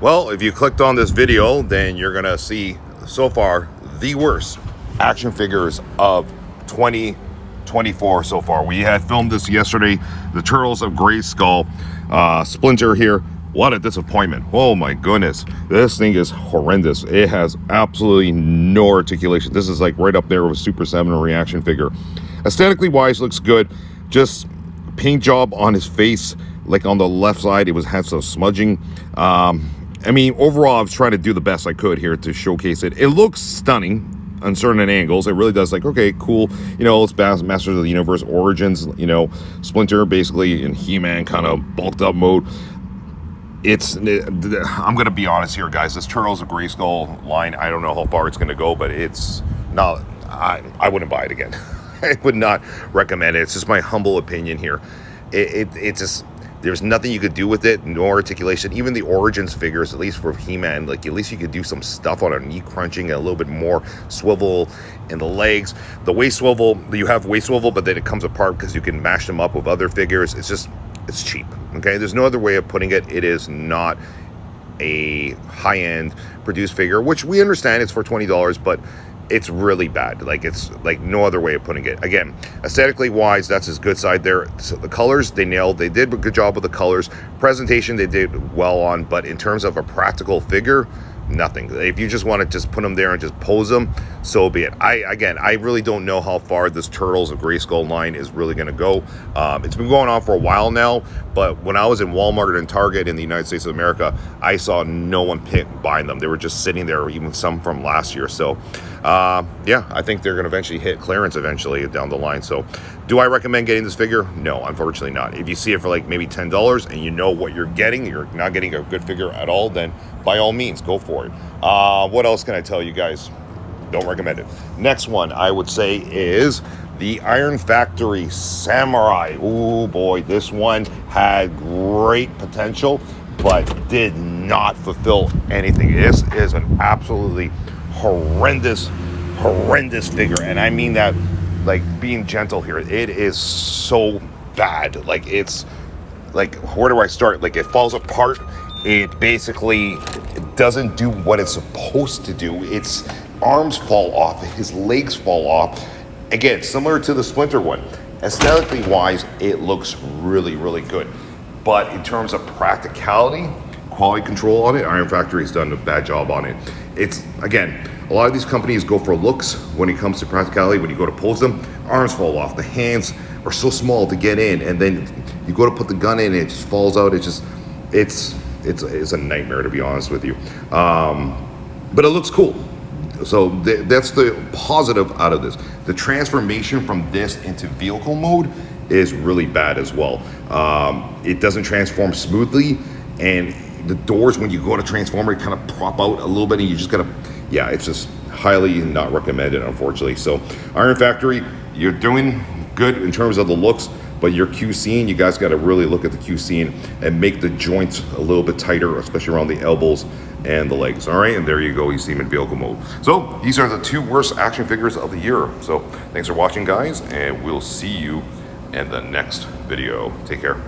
Well, if you clicked on this video, then you're gonna see so far the worst action figures of 2024 so far. We had filmed this yesterday, the Turtles of Grayskull. Splinter here. What a disappointment. Oh my goodness. This thing is horrendous. It has absolutely no articulation. This is like right up there with Super 7 reaction figure. Aesthetically wise, looks good. Just paint job on his face, like on the left side, it had some smudging. I mean, overall, I was trying to do the best I could here to showcase it. It looks stunning on certain angles. It really does. Like, okay, cool. You know, it's Masters of the Universe Origins. You know, Splinter basically in He-Man kind of bulked up mode. I'm going to be honest here, guys. This Turtles of Grayskull line, I don't know how far it's going to go, but it's not, I wouldn't buy it again. I would not recommend it. It's just my humble opinion here. It just, there's nothing you could do with it, no articulation. Even the Origins figures, at least for He-Man, like at least you could do some stuff on a knee crunching and a little bit more swivel in the legs. The waist swivel, you have waist swivel, but then it comes apart because you can mash them up with other figures. It's just, it's cheap, okay? There's no other way of putting it. It is not a high-end produced figure, which we understand it's for $20, but it's really bad. Like, it's like no other way of putting it. Again, aesthetically wise, that's his good side there. So the colors, they nailed. They did a good job with the colors. Presentation, they did well on, but in terms of a practical figure, nothing. If you just want to just put them there and just pose them, so be it. I really don't know how far this Turtles of Grayskull line is really going to go. It's been going on for a while now, but when I was in Walmart and Target in the United States of America, I saw no one buying them. They were just sitting there, even some from last year. So yeah, I think they're going to eventually hit clearance eventually down the line. So do I recommend getting this figure? No, unfortunately not. If you see it for like maybe $10 and you know what you're not getting a good figure at all, then by all means, go for it. What else can I tell you guys? Don't recommend it. Next one I would say is the Iron Factory Samurai. Oh boy, this one had great potential, but did not fulfill anything. This is an absolutely horrendous figure, and I mean that like being gentle here. It is so bad. Like, it's like, where do I start? Like, it falls apart. It basically doesn't do what it's supposed to do. Its arms fall off, his legs fall off. Again, similar to the Splinter one. Aesthetically wise, it looks really good, but in terms of practicality, quality control on it, Iron Factory's done a bad job on it. It's, again, a lot of these companies go for looks when it comes to practicality. When you go to pose them, arms fall off, the hands are so small to get in, and then you go to put the gun in and it just falls out. It's a nightmare, to be honest with you. But it looks cool. So that's the positive out of this. The transformation from this into vehicle mode is really bad as well. It doesn't transform smoothly, and the doors, when you go to transform it, kind of prop out a little bit, and you just gotta, yeah, it's just highly not recommended, unfortunately. So Iron Factory, you're doing good in terms of the looks, but your QCing, you guys got to really look at the QCing and make the joints a little bit tighter, especially around the elbows and the legs. All right, and there you go. You see them in vehicle mode. So these are the two worst action figures of the year. So thanks for watching, guys, and we'll see you in the next video. Take care.